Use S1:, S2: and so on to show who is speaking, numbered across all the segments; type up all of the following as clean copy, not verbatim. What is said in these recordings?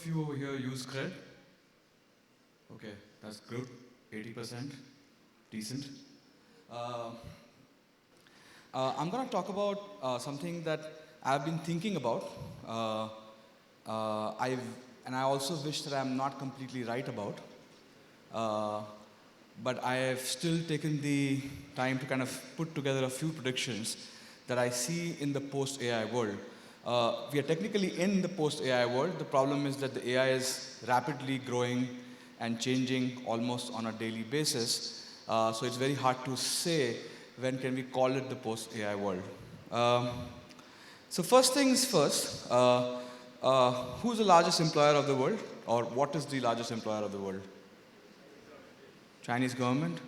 S1: of you over here use CRED? Okay, that's good. 80%, decent. Uh, I'm going to talk about something that I've been thinking about. Uh, and I also wish that I'm not completely right about. Uh, but I have still taken the time to kind of put together a few predictions that I see in the post-AI world. We are technically in the post-AI world. The problem is that the AI is rapidly growing and changing almost on a daily basis. So it's very hard to say when can we call it the post-AI world. So first things first, who's the largest employer of the world? Or what is the largest employer of the world? Chinese government?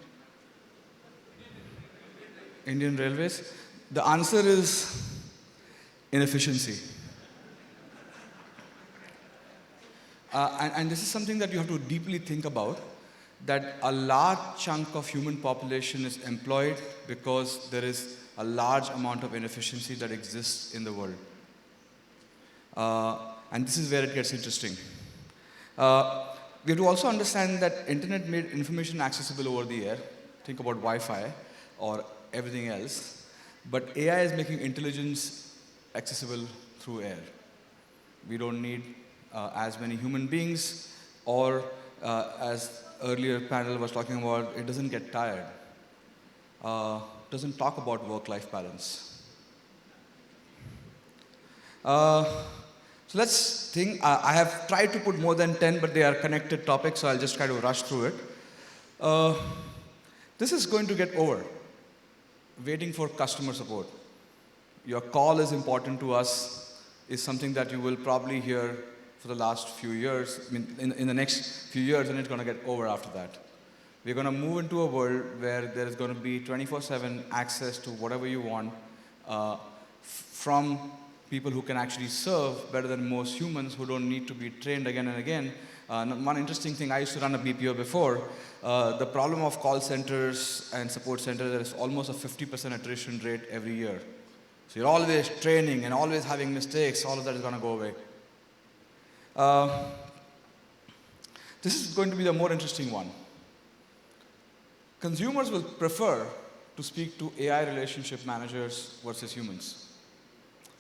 S1: Indian Railways? The answer is inefficiency. And this is something that you have to deeply think about, that a large chunk of human population is employed because there is a large amount of inefficiency that exists in the world. And this is where it gets interesting. We have to also understand that internet made information accessible over the air. Think about Wi-Fi or everything else. But AI is making intelligence accessible through air. We don't need as many human beings, or as earlier panel was talking about, it doesn't get tired. Doesn't talk about work-life balance. So let's think. I have tried to put more than 10, but they are connected topics, so I'll just try to rush through it. This is going to get over. Waiting for customer support. Your call is important to us, is something that you will probably hear for the last few years. I mean, in the next few years, and it's going to get over after that. We're going to move into a world where there is going to be 24/7 access to whatever you want from people who can actually serve better than most humans, who don't need to be trained again and again. One interesting thing, I used to run a BPO before. The problem of call centers and support centers, there is almost a 50% attrition rate every year. So you're always training and always having mistakes. All of that is going to go away. This is going to be the more interesting one. Consumers will prefer to speak to AI relationship managers versus humans.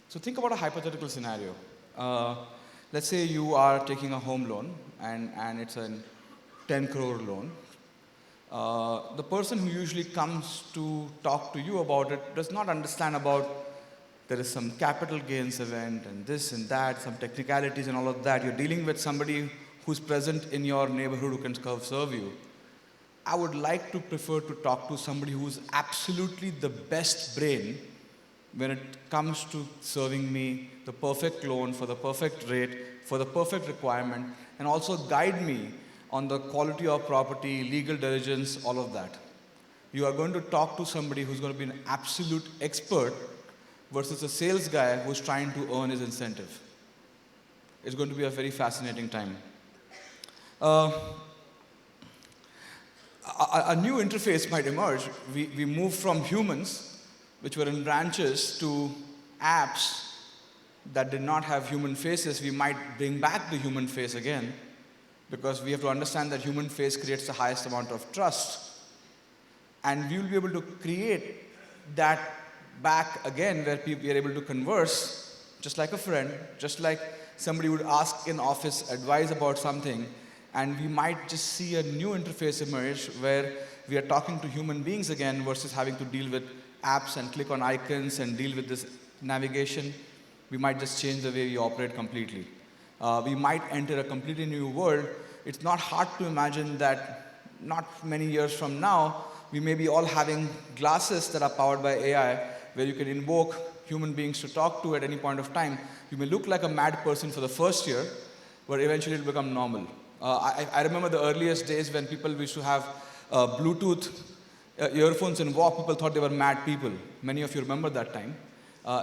S1: So think about a hypothetical scenario. Let's say you are taking a home loan, and it's a 10 crore loan. The person who usually comes to talk to you about it does not understand about there is some capital gains event and this and that, some technicalities and all of that. You're dealing with somebody who's present in your neighborhood who can serve you. I would like to prefer to talk to somebody who's absolutely the best brain when it comes to serving me the perfect loan for the perfect rate, for the perfect requirement, and also guide me on the quality of property, legal diligence, all of that. You are going to talk to somebody who's going to be an absolute expert versus a sales guy who's trying to earn his incentive. It's going to be a very fascinating time. A new interface might emerge. We move from humans, which were in branches, to apps that did not have human faces. We might bring back the human face again, because we have to understand that human face creates the highest amount of trust. And we will be able to create that back again, where we are able to converse just like a friend, just like somebody would ask in office advice about something, and we might just see a new interface emerge where we are talking to human beings again versus having to deal with apps and click on icons and deal with this navigation. We might just change the way we operate completely. We might enter a completely new world. It's not hard to imagine that not many years from now, we may be all having glasses that are powered by AI, where you can invoke human beings to talk to at any point of time. You may look like a mad person for the first year, but eventually it will become normal. I remember the earliest days when people used to have Bluetooth earphones and walk. People thought they were mad people. Many of you remember that time.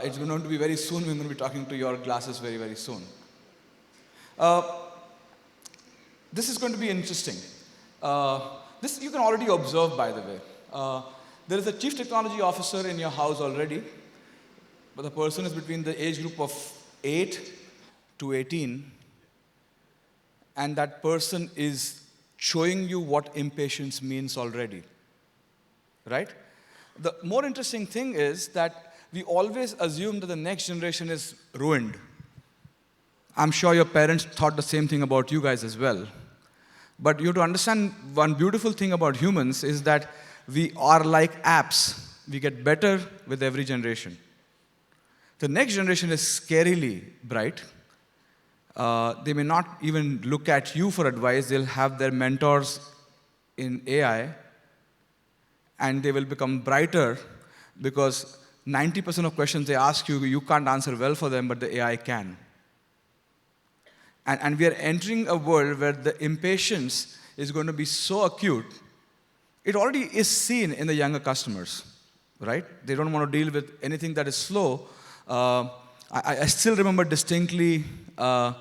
S1: It's going to be very soon. We're going to be talking to your glasses very, very soon. This is going to be interesting. This you can already observe, by the way. There is a chief technology officer in your house already, but the person is between the age group of 8 to 18. and that person is showing you what impatience means already, right? The more interesting thing is that we always assume that the next generation is ruined. I'm sure your parents thought the same thing about you guys as well. But you have to understand one beautiful thing about humans is that we are like apps. We get better with every generation. The next generation is scarily bright. They may not even look at you for advice. They'll have their mentors in AI, and they will become brighter because 90% of questions they ask you, you can't answer well for them, but the AI can. And we are entering a world where the impatience is going to be so acute. It already is seen in the younger customers, right? They don't want to deal with anything that is slow. I still remember distinctly, I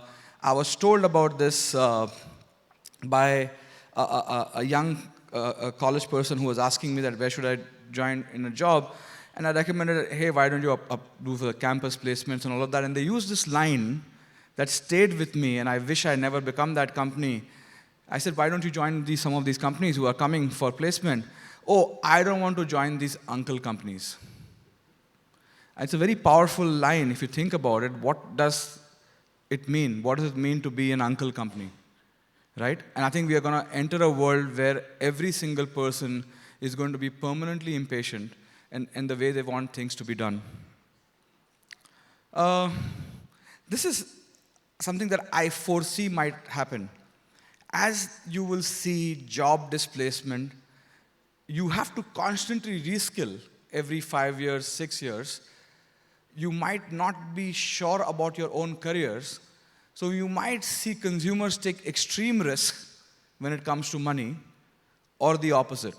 S1: was told about this by a young college person who was asking me that where should I join in a job. And I recommended, hey, why don't you do for the campus placements and all of that. And they used this line that stayed with me, and I wish I never become that company. I said, why don't you join some of these companies who are coming for placement? Oh, I don't want to join these uncle companies. It's a very powerful line if you think about it. What does it mean? What does it mean to be an uncle company? Right? And I think we are going to enter a world where every single person is going to be permanently impatient in the way they want things to be done. This is something that I foresee might happen. As you will see job displacement, you have to constantly reskill every 5 years, 6 years. You might not be sure about your own careers, so you might see consumers take extreme risks when it comes to money, or the opposite.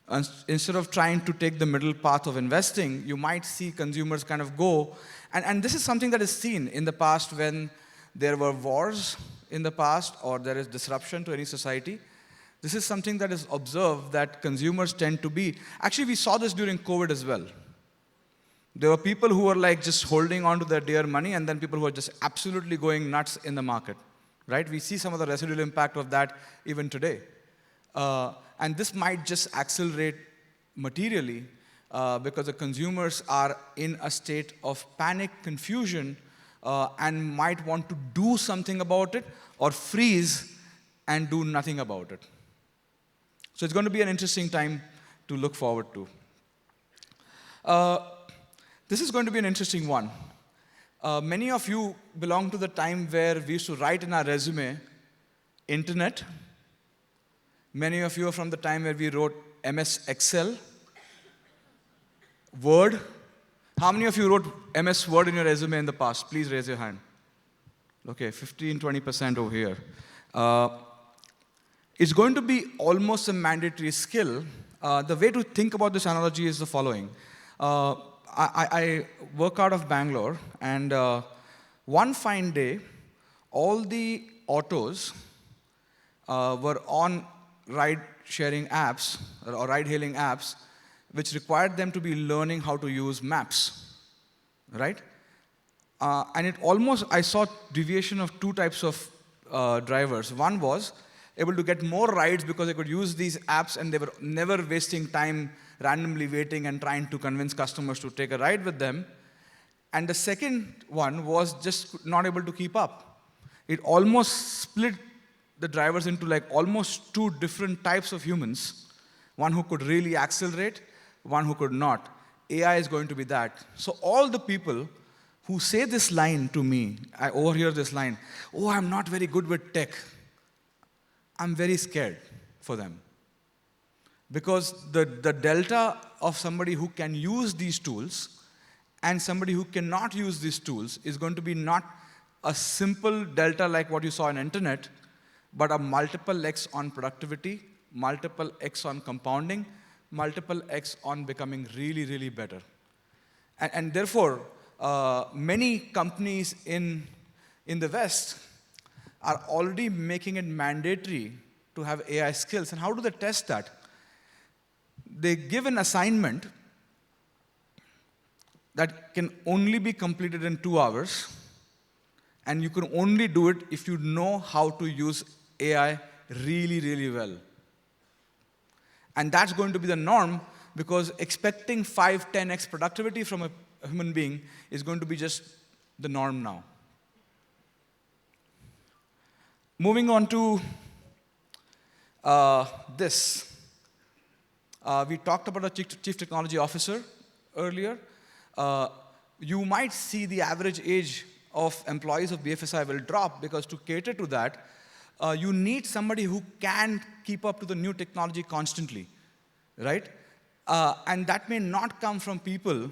S1: And instead of trying to take the middle path of investing, you might see consumers kind of go, and this is something that is seen in the past when there were wars in the past, or there is disruption to any society. This is something that is observed, that consumers tend to be. Actually, we saw this during COVID as well. There were people who were like just holding on to their dear money, and then people who are just absolutely going nuts in the market, right? We see some of the residual impact of that even today. And this might just accelerate materially because the consumers are in a state of panic, confusion, and might want to do something about it, or freeze and do nothing about it. So it's going to be an interesting time to look forward to. This is going to be an interesting one. Many of you belong to the time where we used to write in our resume, internet. Many of you are from the time where we wrote MS Excel, Word. How many of you wrote MS Word in your resume in the past? Please raise your hand. Okay, 15, 20% over here. It's going to be almost a mandatory skill. The way to think about this analogy is the following. I work out of Bangalore, and one fine day, all the autos were on ride-sharing apps, or ride-hailing apps, which required them to be learning how to use maps, right? And it almost, I saw deviation of two types of drivers. One was able to get more rides because they could use these apps, and they were never wasting time randomly waiting and trying to convince customers to take a ride with them. And the second one was just not able to keep up. It almost split the drivers into like almost two different types of humans. One who could really accelerate, one who could not. AI is going to be that. So all the people who say this line to me, I overhear this line, oh, I'm not very good with tech. I'm very scared for them. Because the delta of somebody who can use these tools and somebody who cannot use these tools is going to be not a simple delta like what you saw on internet, but a multiple X on productivity, multiple X on compounding, multiple X on becoming really, really better. And therefore, many companies in the West are already making it mandatory to have AI skills. And how do they test that? They give an assignment that can only be completed in 2 hours, And you can only do it if you know how to use AI really, really well. And that's going to be the norm, because expecting 5, 10x productivity from a human being is going to be just the norm now. Moving on to this. We talked about a chief technology officer earlier. You might see the average age of employees of BFSI will drop, because to cater to that, you need somebody who can keep up to the new technology constantly, right? And that may not come from people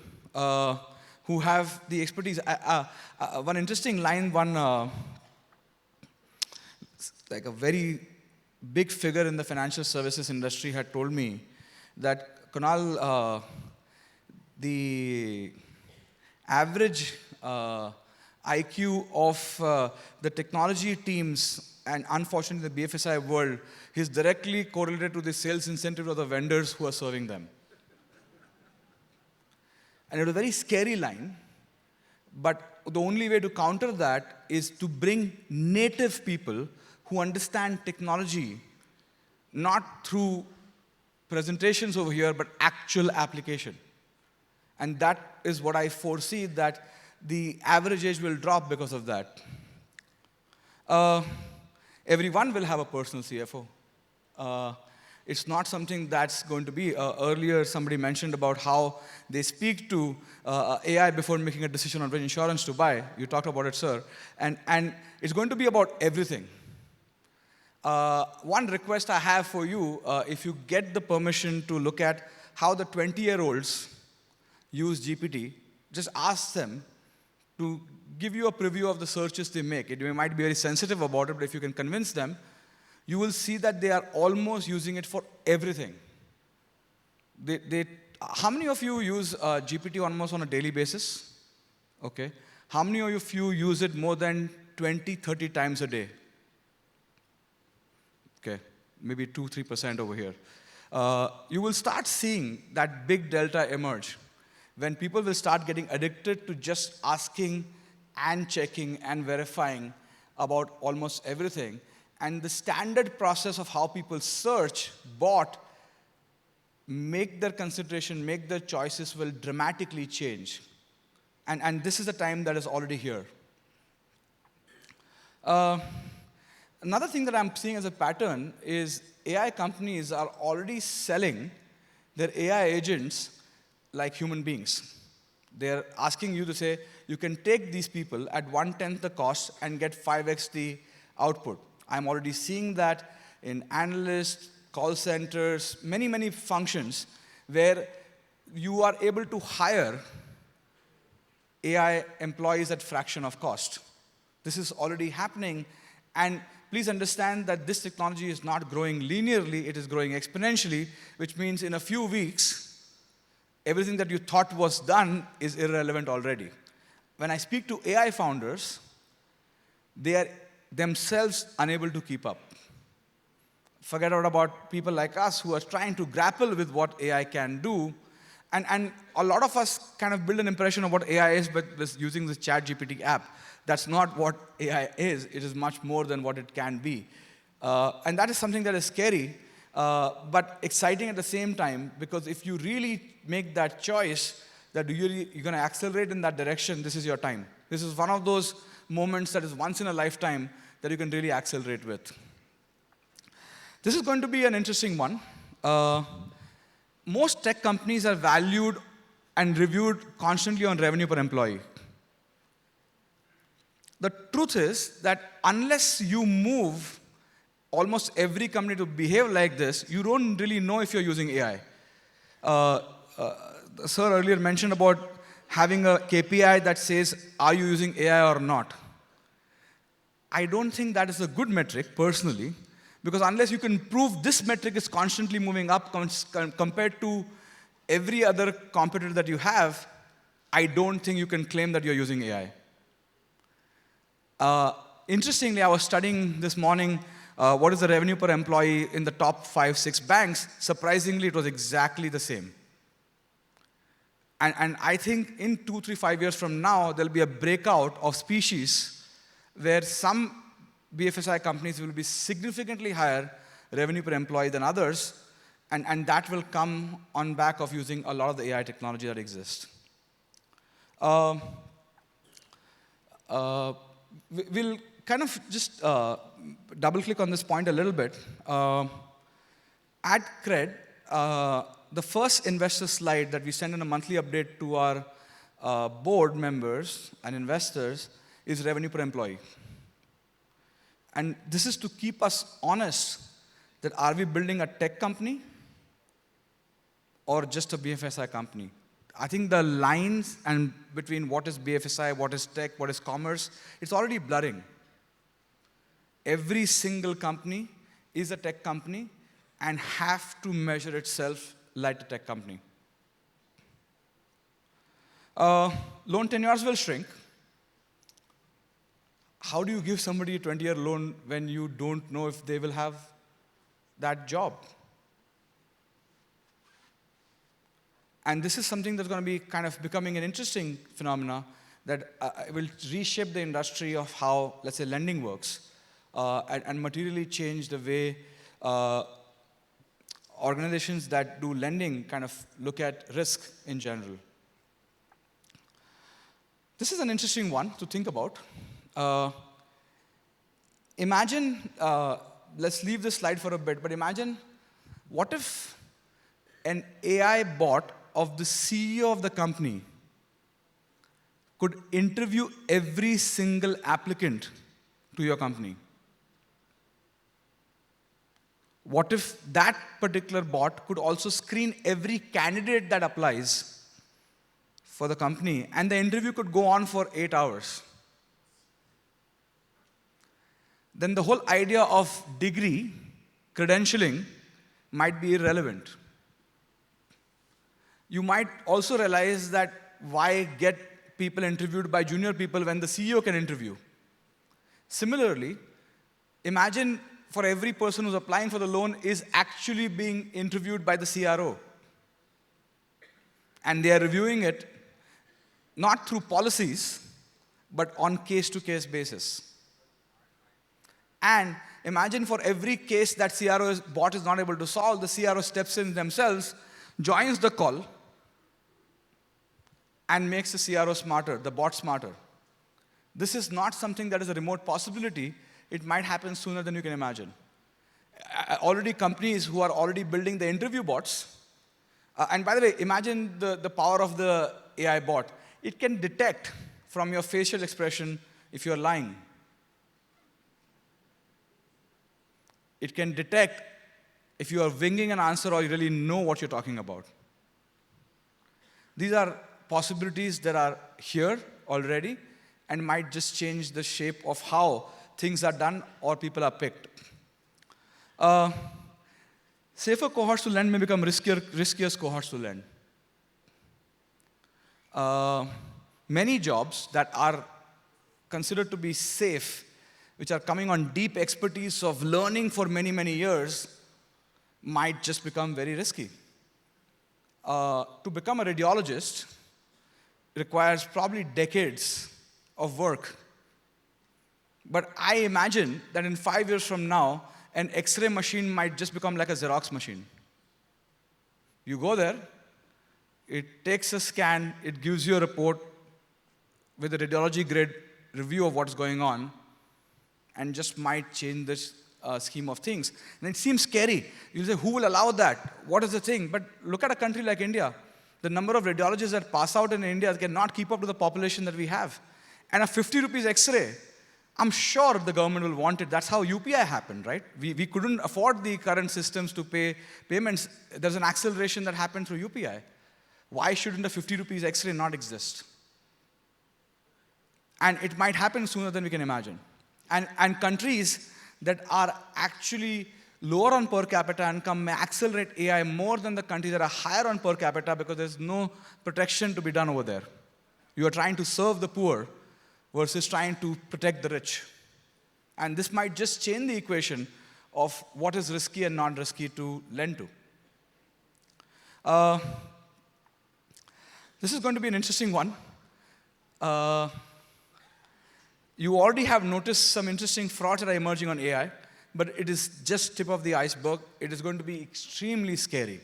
S1: who have the expertise. One interesting line, like a very big figure in the financial services industry had told me that, Kunal, the average IQ of the technology teams, and unfortunately the BFSI world, is directly correlated to the sales incentive of the vendors who are serving them. And it was a very scary line, but the only way to counter that is to bring native people who understand technology, not through presentations over here, but actual application. And that is what I foresee, that the average age will drop because of that. Everyone will have a personal CFO. It's not something that's going to be. Earlier, somebody mentioned about how they speak to AI before making a decision on which insurance to buy. You talked about it, sir. And it's going to be about everything. One request I have for you, if you get the permission to look at how the 20-year-olds use GPT, just ask them to give you a preview of the searches they make. They might be very sensitive about it, but if you can convince them, you will see that they are almost using it for everything. How many of you use GPT almost on a daily basis? Okay. How many of you use it more than 20, 30 times a day? Okay, maybe 2, 3% over here. You will start seeing that big delta emerge when people will start getting addicted to just asking and checking and verifying about almost everything. And the standard process of how people search, bot, make their consideration, make their choices will dramatically change. And this is the time that is already here. Another thing that I'm seeing as a pattern is AI companies are already selling their AI agents like human beings. They're asking you to say, you can take these people at 1/10 the cost and get 5x the output. I'm already seeing that in analysts, call centers, many, many functions where you are able to hire AI employees at fraction of cost. This is already happening, and please understand that this technology is not growing linearly, it is growing exponentially, which means in a few weeks, everything that you thought was done is irrelevant already. When I speak to AI founders, they are themselves unable to keep up. Forget about people like us who are trying to grapple with what AI can do. And a lot of us kind of build an impression of what AI is, but using this ChatGPT app. That's not what AI is. It is much more than what it can be. And that is something that is scary, but exciting at the same time, because if you really make that choice, that you're going to accelerate in that direction, this is your time. This is one of those moments that is once in a lifetime that you can really accelerate with. This is going to be an interesting one. Most tech companies are valued and reviewed constantly on revenue per employee. The truth is that unless you move almost every company to behave like this, you don't really know if you're using AI. Sir earlier mentioned about having a KPI that says, are you using AI or not? I don't think that is a good metric, personally, because unless you can prove this metric is constantly moving up compared to every other competitor that you have, I don't think you can claim that you're using AI. Interestingly, I was studying this morning what is the revenue per employee in the top 5, 6 banks. Surprisingly, it was exactly the same. And I think in 2, 3, 5 years from now, there'll be a breakout of species where some BFSI companies will be significantly higher revenue per employee than others, and that will come on back of using a lot of the AI technology that exists. Uh, we'll kind of just double click on this point a little bit. At CRED, the first investor slide that we send in a monthly update to our board members and investors is revenue per employee. And this is to keep us honest that are we building a tech company or just a BFSI company? I think the lines and between what is BFSI, what is tech, what is commerce, it's already blurring. Every single company is a tech company and have to measure itself like a tech company. Loan tenures will shrink. How do you give somebody a 20-year loan when you don't know if they will have that job? And this is something that's going to be kind of becoming an interesting phenomena that will reshape the industry of how, let's say, lending works and materially change the way organizations that do lending kind of look at risk in general. This is an interesting one to think about. Imagine, let's leave this slide for a bit, but imagine what if an AI bot of the CEO of the company could interview every single applicant to your company? What if that particular bot could also screen every candidate that applies for the company, and the interview could go on for 8 hours? Then the whole idea of degree, credentialing, might be irrelevant. You might also realize that why get people interviewed by junior people when the CEO can interview? Similarly, imagine for every person who's applying for the loan is actually being interviewed by the CRO. And they are reviewing it not through policies, but on case-to-case basis. And imagine for every case that bot is not able to solve, the CRO steps in themselves, joins the call, and makes the CRO smarter, the bot smarter. This is not something that is a remote possibility. It might happen sooner than you can imagine. Already companies who are already building the interview bots, and by the way, imagine the power of the AI bot. It can detect from your facial expression if you're lying. It can detect if you are winging an answer or you really know what you're talking about. These are possibilities that are here already and might just change the shape of how things are done or people are picked. Safer cohorts to lend may become riskier cohorts to lend. Many jobs that are considered to be safe, which are coming on deep expertise of learning for many, many years, might just become very risky. To become a radiologist requires probably decades of work. But I imagine that in 5 years from now, an X-ray machine might just become like a Xerox machine. You go there, it takes a scan, it gives you a report with a radiology grid review of what's going on, and just might change this scheme of things. And it seems scary. You'll say, who will allow that? What is the thing? But look at a country like India. The number of radiologists that pass out in India cannot keep up to the population that we have. And a 50 rupees X-ray, I'm sure the government will want it. That's how UPI happened, right? We couldn't afford the current systems to pay payments. There's an acceleration that happened through UPI. Why shouldn't a 50 rupees X-ray not exist? And it might happen sooner than we can imagine. And countries that are actually lower on per capita income may accelerate AI more than the countries that are higher on per capita because there's no protection to be done over there. You are trying to serve the poor versus trying to protect the rich. And this might just change the equation of what is risky and not risky to lend to. This is going to be an interesting one. You already have noticed some interesting frauds that are emerging on AI, but it is just tip of the iceberg. It is going to be extremely scary.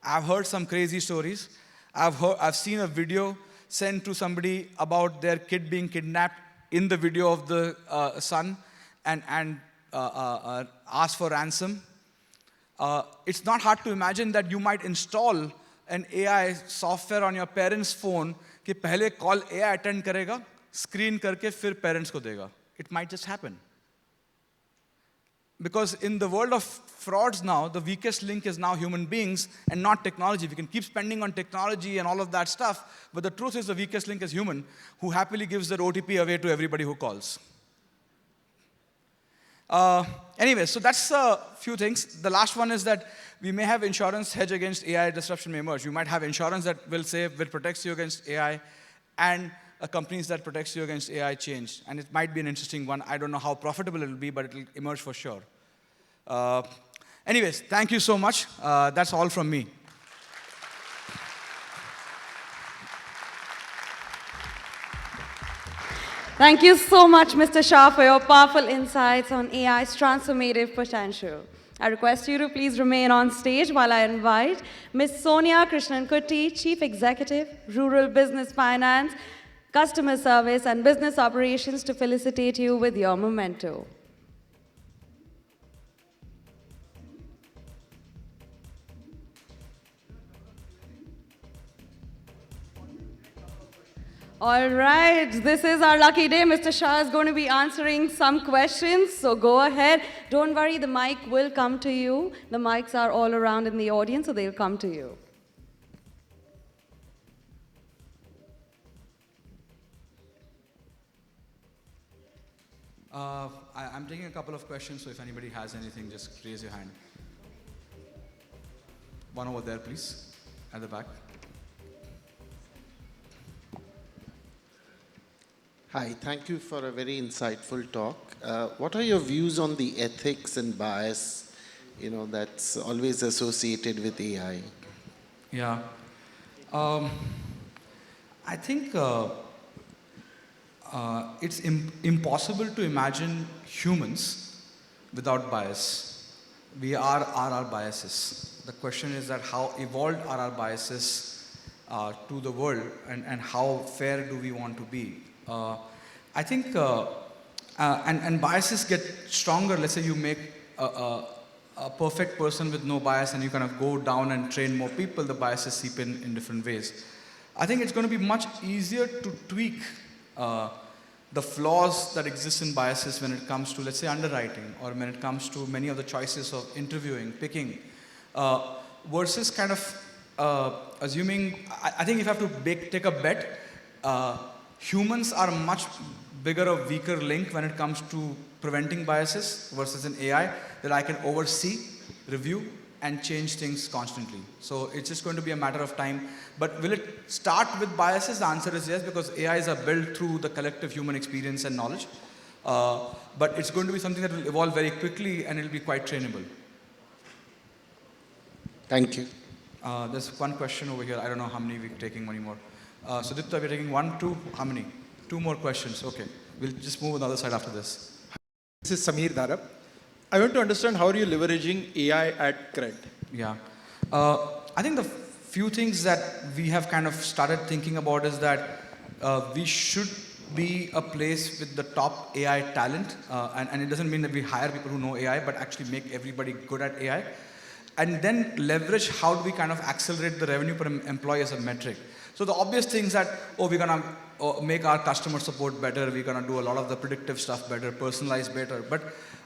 S1: I've heard some crazy stories. I've seen a video sent to somebody about their kid being kidnapped in the video of the son and asked for ransom. It's not hard to imagine that you might install an AI software on your parents' phone कि पहले call AI attend करेगा, screen करके फिर parents को देगा. It might just happen. Because in the world of frauds now, the weakest link is now human beings and not technology. We can keep spending on technology and all of that stuff, but the truth is the weakest link is human, who happily gives their OTP away to everybody who calls. Anyway, so that's a few things. The last one is that we may have insurance hedge against AI disruption may emerge. You might have insurance that will protects you against AI, and companies that protects you against AI change. And it might be an interesting one. I don't know how profitable it will be, but it will emerge for sure. Anyways, thank you so much. That's all from me.
S2: Thank you so much, Mr. Shah, for your powerful insights on AI's transformative potential. I request you to please remain on stage while I invite Ms. Sonia Krishnan-Kutty, Chief Executive, Rural Business Finance, Customer Service and Business Operations, to felicitate you with your memento. All right, this is our lucky day. Mr. Shah is going to be answering some questions, so go ahead. Don't worry, the mic will come to you. The mics are all around in the audience, so they'll come to you.
S1: I'm taking a couple of questions, so if anybody has anything, just raise your hand. One over there, please, at the back.
S3: Hi, thank you for a very insightful talk. What are your views on the ethics and bias, that's always associated with AI?
S1: Yeah. I think it's impossible to imagine humans without bias. We are our biases. The question is that how evolved are our biases to the world, and how fair do we want to be? I think, and biases get stronger. Let's say you make a perfect person with no bias and you kind of go down and train more people, the biases seep in different ways. I think it's going to be much easier to tweak the flaws that exist in biases when it comes to, let's say, underwriting, or when it comes to many of the choices of interviewing, picking, versus kind of assuming. I think if you have to take a bet, humans are much bigger or weaker link when it comes to preventing biases versus an AI that I can oversee, review, and change things constantly. So it's just going to be a matter of time. But will it start with biases? The answer is yes, because AIs are built through the collective human experience and knowledge. But it's going to be something that will evolve very quickly, and it'll be quite trainable.
S3: Thank you.
S1: There's one question over here. I don't know how many we're taking, one more. So Dipta, we're taking 1, 2, how many? 2 more questions. Okay. We'll just move on the other side after this.
S4: This is Samir Dharab. I want to understand, how are you leveraging AI at CRED?
S1: Yeah. I think the few things that we have kind of started thinking about is that we should be a place with the top AI talent. And it doesn't mean that we hire people who know AI, but actually make everybody good at AI. And then leverage how do we kind of accelerate the revenue per employee as a metric. So the obvious things that, we're going to make our customer support better, we're going to do a lot of the predictive stuff better, personalize better. But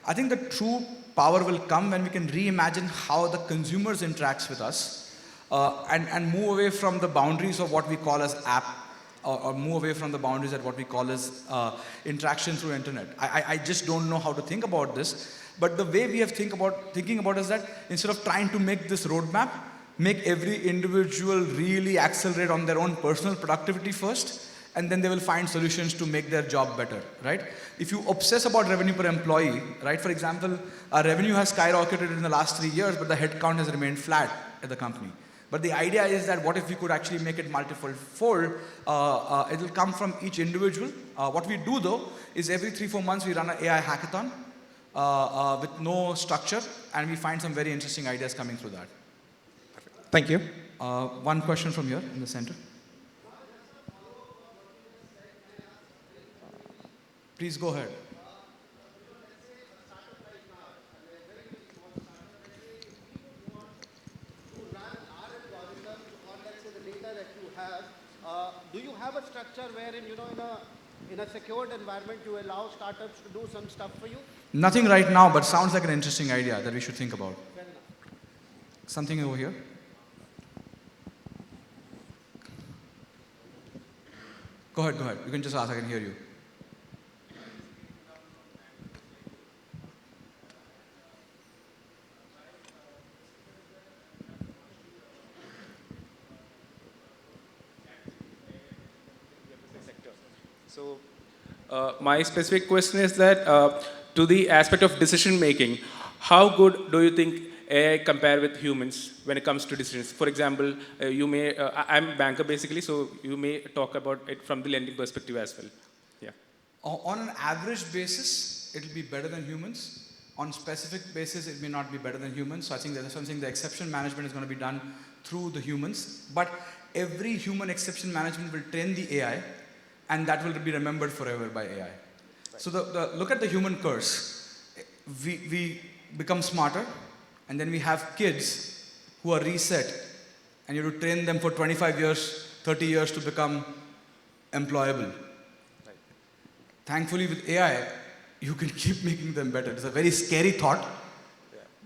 S1: I think the true power will come when we can reimagine how the consumers interacts with us, and move away from the boundaries of what we call as app, or move away from the boundaries at what we call as interaction through internet. I just don't know how to think about this. But the way we have thinking about is that instead of trying to make this roadmap, make every individual really accelerate on their own personal productivity first, and then they will find solutions to make their job better, right? If you obsess about revenue per employee, right? For example, our revenue has skyrocketed in the last 3 years, but the headcount has remained flat at the company. But the idea is that what if we could actually make it multifold? It will come from each individual. What we do though is every 3-4 months we run an AI hackathon with no structure, and we find some very interesting ideas coming through that.
S4: Thank you.
S1: One question from here in the center. Please go ahead.
S5: Do you have a structure wherein, in a secured environment, you allow startups to do some stuff for you?
S1: Nothing right now, but sounds like an interesting idea that we should think about.
S5: Fair enough.
S1: Something over here. Go ahead. You can just ask, I can hear you.
S6: So, my specific question is that to the aspect of decision making, how good do you think AI compare with humans when it comes to decisions? For example, you may, I'm a banker basically, so you may talk about it from the lending perspective as well. Yeah.
S1: On an average basis, it will be better than humans. On specific basis, it may not be better than humans. So I think that's something the exception management is going to be done through the humans. But every human exception management will train the AI, and that will be remembered forever by AI. Right. So look at the human curse. We become smarter, and then we have kids who are reset, and you have to train them for 25 years, 30 years to become employable. Right. Thankfully, with AI, you can keep making them better. It's a very scary thought,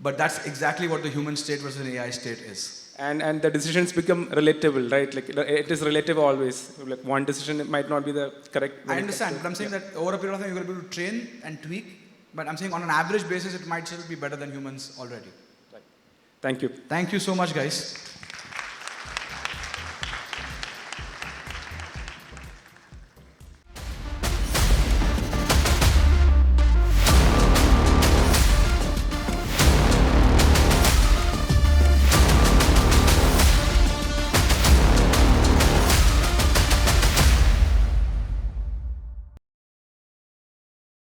S1: but that's exactly what the human state versus an AI state is.
S6: And the decisions become relatable, right? Like it is relative always. Like one decision might not be the correct.
S1: I understand, but I'm saying that over a period of time you're going to be able to train and tweak. But I'm saying on an average basis, it might still be better than humans already.
S6: Right. Thank you.
S1: Thank you so much, guys.